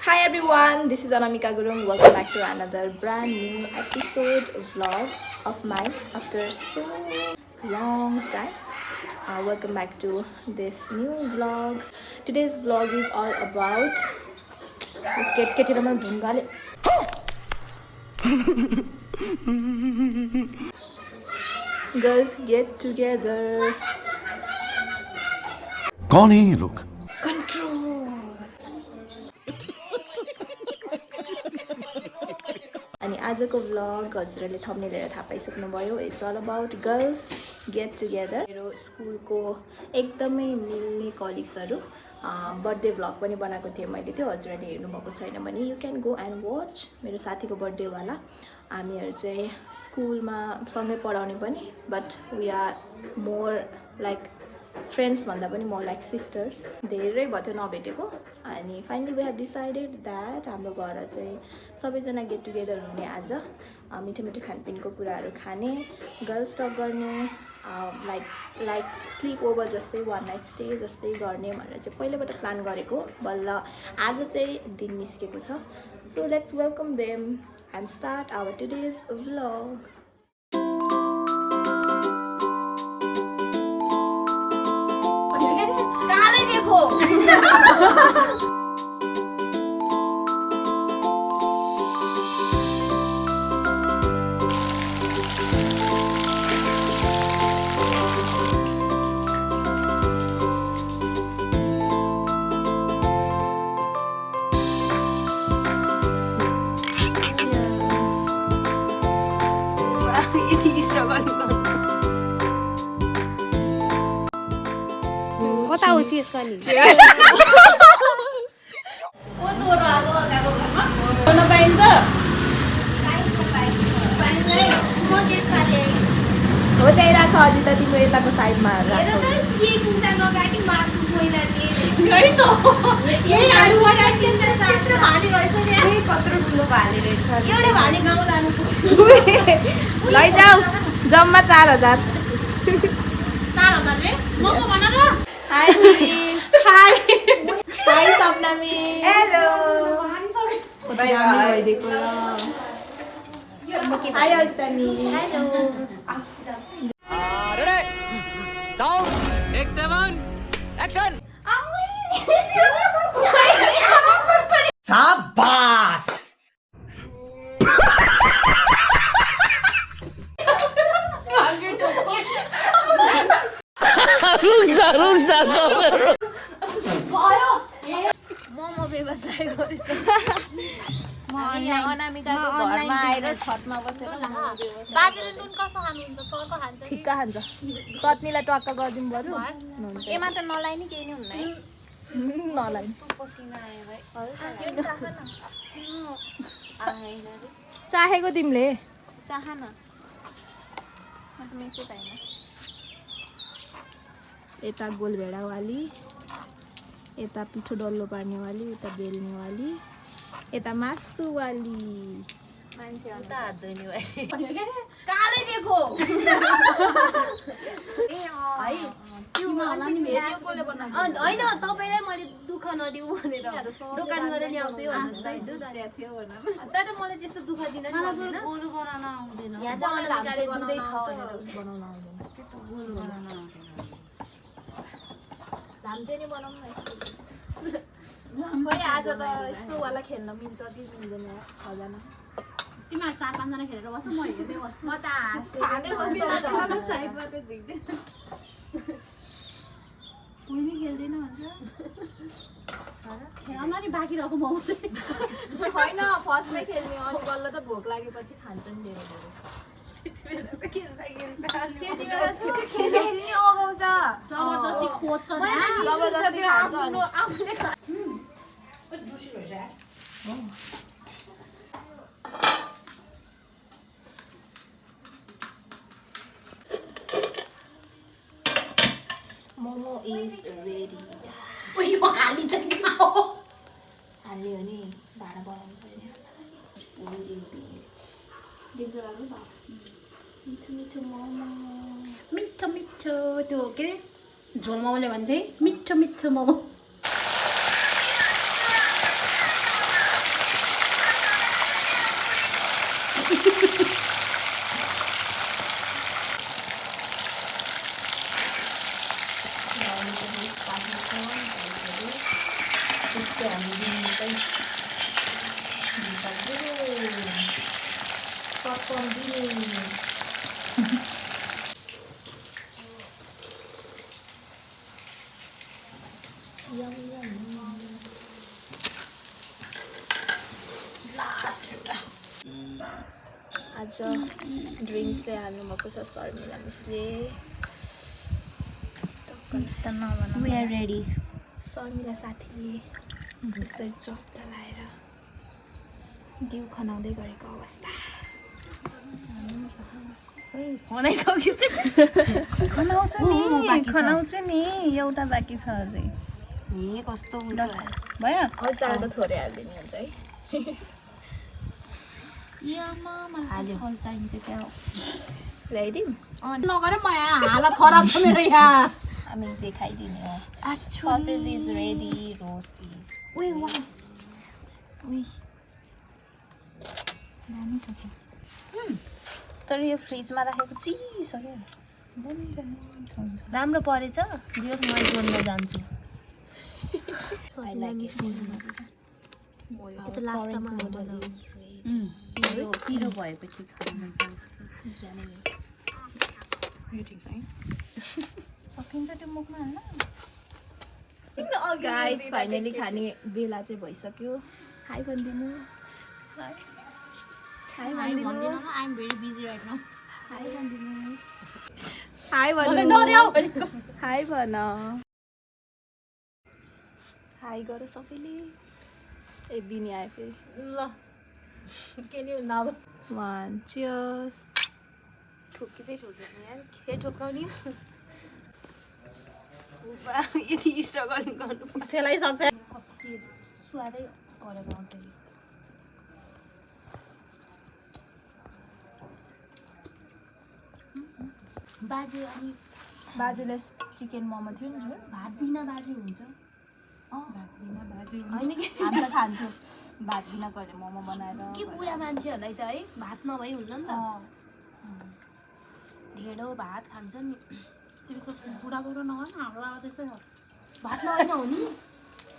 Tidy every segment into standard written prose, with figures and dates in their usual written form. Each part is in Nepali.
Hi everyone, this is Anamika Gurung. Welcome back to another brand new episode vlog of mine after so long time. Welcome back to this new vlog. Today's vlog is all about girls get together. कौन है ये लोग? Control. अनि आजको भ्लग हजुरहरूले थम्बनेल हेरेर थाहा पाइसक्नुभयो. It's all about girls get together. मेरो स्कुलको एकदमै मिल्ने कलिग्सहरू बर्थडे भ्लग पनि बनाएको थिएँ मैले. त्यो हजुरहरूले हेर्नुभएको छैन भने you can go and watch. मेरो साथीको बर्थडेवाला. हामीहरू चाहिँ स्कुलमा सँगै पढाउने पनि, but we are more like friends भन्दा पनि म लाइक सिस्टर्स. धेरै भयो थियो नभेटेको. अनि finally we have decided that हाम्रो घर चाहिँ सबैजना गेट टुगेदर हुने आज. मिठो मिठो खानपिनको कुराहरू खाने, गर्ल्स टक गर्ने, लाइक स्लिप ओभर जस्तै, वान नाइट स्टे जस्तै गर्ने भनेर चाहिँ पहिलेबाट प्लान गरेको. बल्ल आज चाहिँ दिन निस्केको छ. So let's welcome them and start our today's vlog. कता हो चाहिँ यसको नि हो त्यही राख. अझै त तिम्रो यताको साइडमा लैजाऊ. जम्मा 4,000. हाई हाई सपना में. हेलो भइदिएको हाई अस्तानी. शाबाश. मोमो व्यवसाय गरेछु म अनामिकाको घरमा आएर छतमा बसेर बाजेले नुन कसो खानुहुन्छ? चर्को खान्छ कि ठिक्क खान्छ. चटनीलाई टक्क गरिदिनु पर्यो. एमा त नलाइ नि केही नि हुन्न है. नलाई पसिना आयो भाइ. यो चाख न. चाहेको तिमीले चाह न. म त मेसै पाइन. यता गोलभेडावाली, यता पिठो डल्लो पार्नेवाली, यता बेल्नेवाली, यता मासुवाली. मान्छे अन्त हात धुने भाइ. काले दिएको ए होइन, तपाईँलाई मैले दुःख नदिऊ भनेर दोकान गरेर ल्याउँछु तर मलाई त्यस्तो दुःख दिन गोरु बनाउन आउँदैन. यहाँ चाहिँ अनामिकाले दुधै छ बनाउन आउँदैन. धामचेनी बनाउनु न. आज त यस्तोवाला खेल्न मिल्छ कि मिल्दैन? 6जना तिमीहरू 4-5 जना खेलेर बस्छ, म हेर्दै बस्छु. म त हाँस्दै कोही खेल्दैन भन्छ. खेल्न नि बाँकी रहेको म होइन, फर्स्टमै खेल्ने. अनि बल्ल त भोक लागेपछि खान्छ नि मेरो. खेल्ने अगाउँछ जबरजस्ती कोच जबरजस्ती खान्छ अनि आफूले खा. Momo is ready. यो हाली चाहिँ कहाँ हो? हाल्यो भने भाँडा बनाउनु पर्यो. मिठो मिठो मोमो. मिठो मिठो त्यो के अरे झोल मोमोले भन्थे मिठो मिठो मोमो. आज ड्रिङ्क चाहिँ हाल्नुभएको छ शर्मिला मिसले We are ready. शर्मिला साथीले यसरी चप चलाएर दिउ खनाउँदै गरेको अवस्था खनाउँछु नि एउटा बाँकी छ अझै कस्तो भयो तर त थोरै हालिदिनु हुन्छ है चाहिन्छ क्या ल्याइदिउँ नगर म यहाँ हालत खराब छ मेरो यहाँ हामी देखाइदिने हो sausage is ready roast is तर यो फ्रिजमा राखेको चिसो क्या राम्रो परेछ दियोस् म जोड्न जान्छु I like it. It's the last time I ordered पिरो भएपछि खान मन जान्छ सकिन्छ त्यो मुखमा हाल्न गाइस फाइनली खाने बेला चाहिँ भइसक्यो हाई भनिदिनु हाई भनिदिनु I'm very busy right now. High भनिदिनुहोस् हाई भन्नु हाई भन हाई गर सबैले ए बिनी आयो फेरि ल के नि नभ 1 चियर्स ठोकिँदै ठोक्दैन यार के ठोकाउने यति स्ट्रगल गर्नु सेलाइसक्छ कस्तो स्वादै परेको आउँछ नि बाजे अनि बाजेले चिकन मोमो थियो नि जुन भात बिना बाजे हुन्छ होइन कि हामी त खान्थ्यो भात बिना गरे मोमो बनाएर के बुढा मान्छेहरूलाई त है भात नभई हुन्न नि त ढेँडो भात खान्छ नि बुढाबुढो नगर न हाम्रो आमा त्यस्तै छ भात नभई नहुने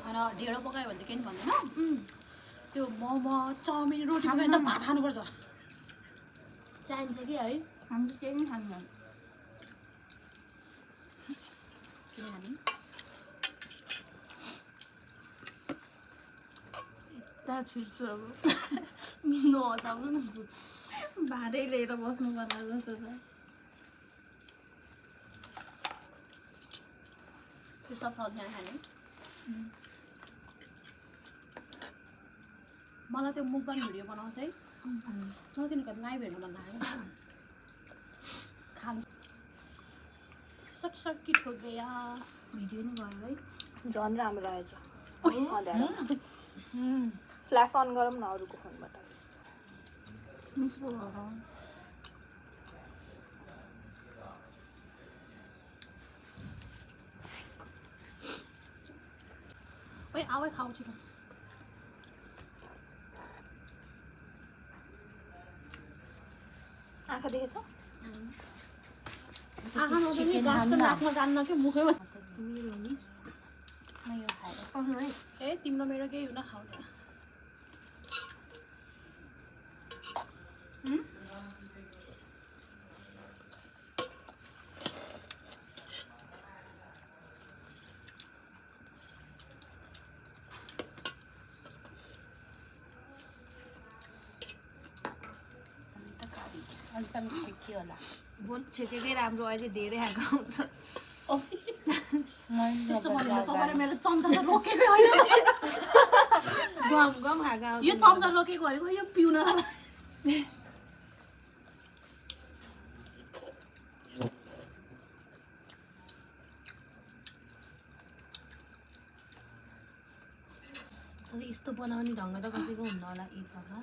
होइन ढेँडो पकायो भने चाहिँ केही भन्दैन त्यो मोमो चाउमिन रोटी पकायो त भात खानुपर्छ चाहिन्छ कि है हामी चाहिँ केही पनि खाँदैन किन खाने ता छिर्छु अब मिल्नु हँसाउनु न भाँडै लिएर बस्नु पर्ला जस्तो छ त्यो सब सब्जी खाने मलाई त्यो मुखबान भिडियो बनाउँछ है मलाई तिनीहरूको लाइभ हेर्नु मन लाग्यो खानु सट कि ठोक गया भिडियो नि भयो है झन् राम्रो आएछ फ्ल्यास अन गरौँ न अरूको फोनबाट ओइ आवे खाउँछु र आँखा देखेछ आँखा नदेख्ने गाँस त नाकमा जान्न कि मुखैमा मेरो नि यो खाएर पाउनु है ए तिम्रो मेरो केही हुन खाउँछ अलिकति छेकियो होला बोल छेकेकै राम्रो अहिले धेरै आएको आउँछ त्यस्तो भन्नु तपाईँले मेरो चम्चा त रोकेकै होइन गम गम खाएको आउँछ यो चम्चा रोकेको भनेको यो पिउन यस्तो बनाउने ढङ्ग त कसैको हुन्न होला ए बाबा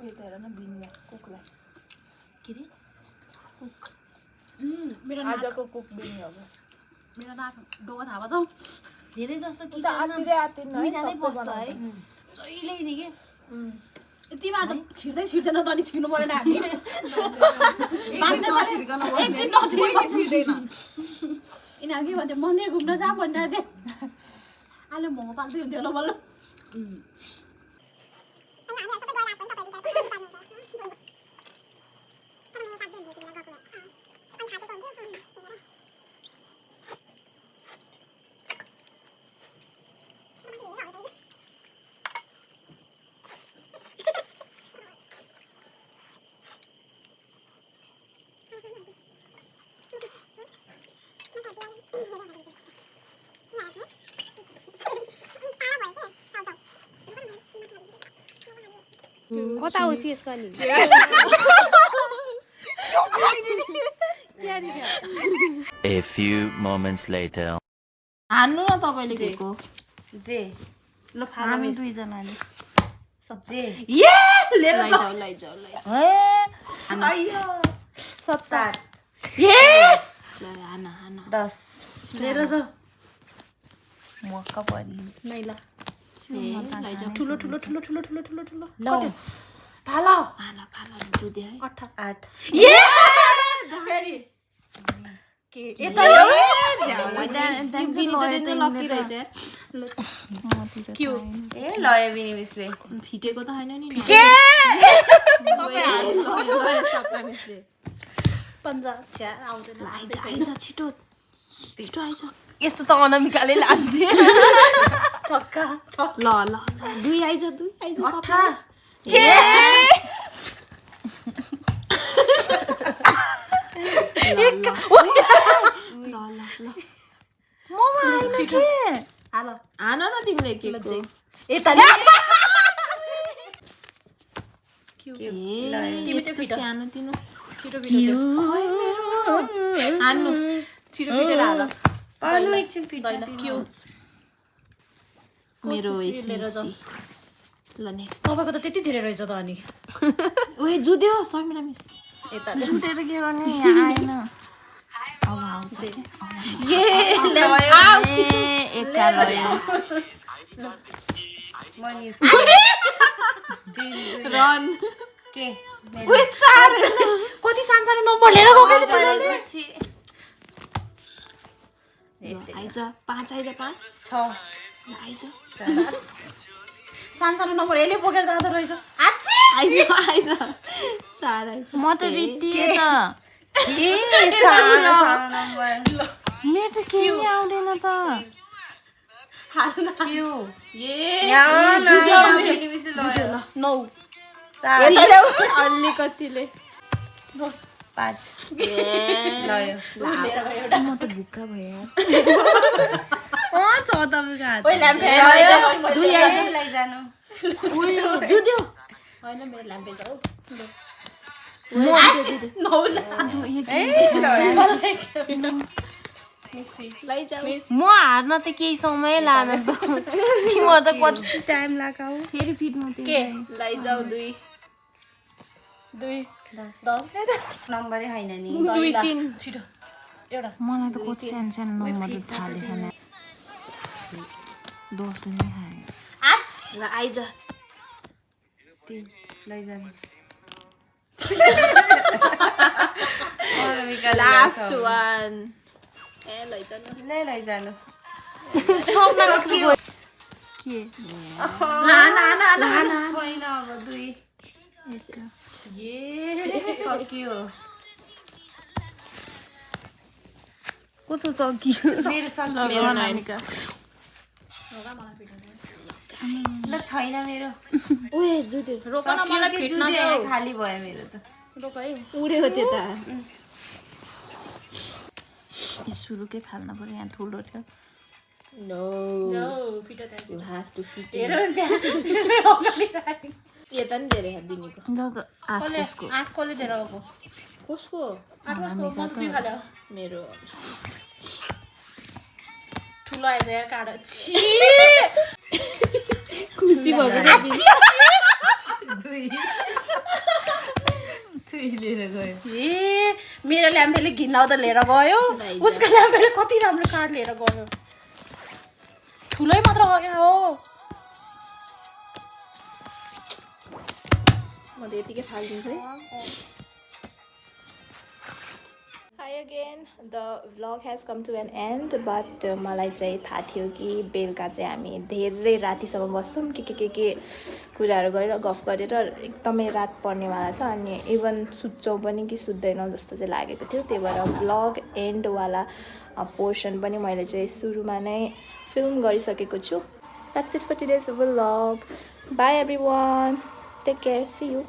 उयो त हेर न बिनी कुकलाई के अरे मेरो नाक आजको कुक बिनी हो मेरो नाक डोको थाहा भयो त धेरै जस्तो आत्तिँदै आत्तिन्न है दुईजना सबै बस्छ बनाउँछ। है जहिले नि के तिमीहरू त छिर्दै छिर्दैन त अनि छिर्नु परेन हामी एकदिन नछिर्दैन यिनीहरू के भन्छ मन्दिर घुम्न जा भनिरहेको थिएँ अहिले मोमो पाल्दै हुन्थ्यो होला बल्ल कता हो चाहिँ यसको नि A few moments later. हान्नु न तपाईँले केको जे ल फाल्नु दुईजनाले जे ये लिएर लैजाऊ लैजाऊ लैजाऊ आइयो 7 ए हान हान 10 लिएर जाऊ मक्क परि नै ल लैजाऊ ठुलो ठुलो ठुलो ठुलो ठुलो ठुलो ठुलो 9 फाला फाला फाला दुधे है 8 ये फेरि के यता बिनी लकी रहेछ क्यू ए लयो बिनी मिसले फिटेको त हैन नि के पन्जा छ्या आउँदैन आइज आइज छिटो छिटो आइज यस्तो त अनामिकाले लान्छ छक्का ल ल दुई आइज 18 के छिटो हाल हान न तिमीले के यता क्यू तिमी चाहिँ सानो तिनो छिटो भिडियो हान्नु छिटो भिडियो हाल पालु एकछिन दैन क्यू मेरो लिएर जाऊ ल नेक्स्ट तपाईँको त त्यति धेरै रहेछ त अनि ओए जुद्यो शर्मिला मिस यता छुटेर के गर्ने यहाँ आएन अब आउँछ ये आउ छिटो एका लयो मनिस रन के कति सानो सानो नम्बर लिएर गएको आइज 5 आइज 5 6 आइज सानो सानो नम्बर यसले बोकेर जाँदो रहेछ आइज आइज 4 आइज म त रिटिए त ए सानो नम्बर मेरो त केही नि आउँदैन त क्यू ये जुद्यो जुद्यो ल 9 अलि कतिले 5 लयो म त भुक्का भयो ओइ ल्याम्पे दुई आइज लैजानु ओए जुद्यो हैन मेरो ल्याम्पे जाऊ लैजाऊ म हार्न त केही समय लान त तिम्रो त कति टाइम लगाऊ फेरि फिट्नु के लैजाऊ 2 2 10 नम्बरै छैन नि 2 3 छिटो एउटा मलाई त कति सानो सानो नम्बर थाहा देखेन 10 नै खाए ल आइज लैजानु लास्ट वान ए लैजानु लैजानु के छैन अब 2 ये सक्यो कसो सक्यो मेरो सक्यो मेरो नानीका ल छैन मेरो ओए जुद्यो रोक न मलाई फिट्न देऊ खाली भयो मेरो त रोक है उड्यो त्यता सुरुकै फाल्न पर्यो यहाँ ठुलो थियो नो नो फिट त्यहाँ यु हैव टु फिट हेर न त्यहाँ यता नि धेरै बिनीको आठको 8 कोले लिएर गएको कसको 8 वर्षको म 2 खाल्यो मेरो ठुलो आएछ यार काड छि खुसी भएको लिएर गयो ए मेरो ल्याम्पेले घिनाउँदा लिएर गयो उसको ल्याम्पेले कति राम्रो कार्ड लिएर गयो ठुलै मात्र गयो हो म त यतिकै फालिदिन्छु है Hi again. The vlog has come to an end, but मलाई चाहिँ थाहा थियो कि बेलुका चाहिँ हामी धेरै रातिसम्म बस्छौँ के कुराहरू गरेर गफ गरेर एकदमै रात पर्नेवाला छ अनि इभन सुत्छौँ पनि कि सुत्दैनौँ जस्तो चाहिँ लागेको थियो त्यही भएर भ्लग एन्डवाला पोर्सन पनि मैले चाहिँ सुरुमा नै फिल्म गरिसकेको छु That's it for today's vlog. Bye everyone. Take care. See you.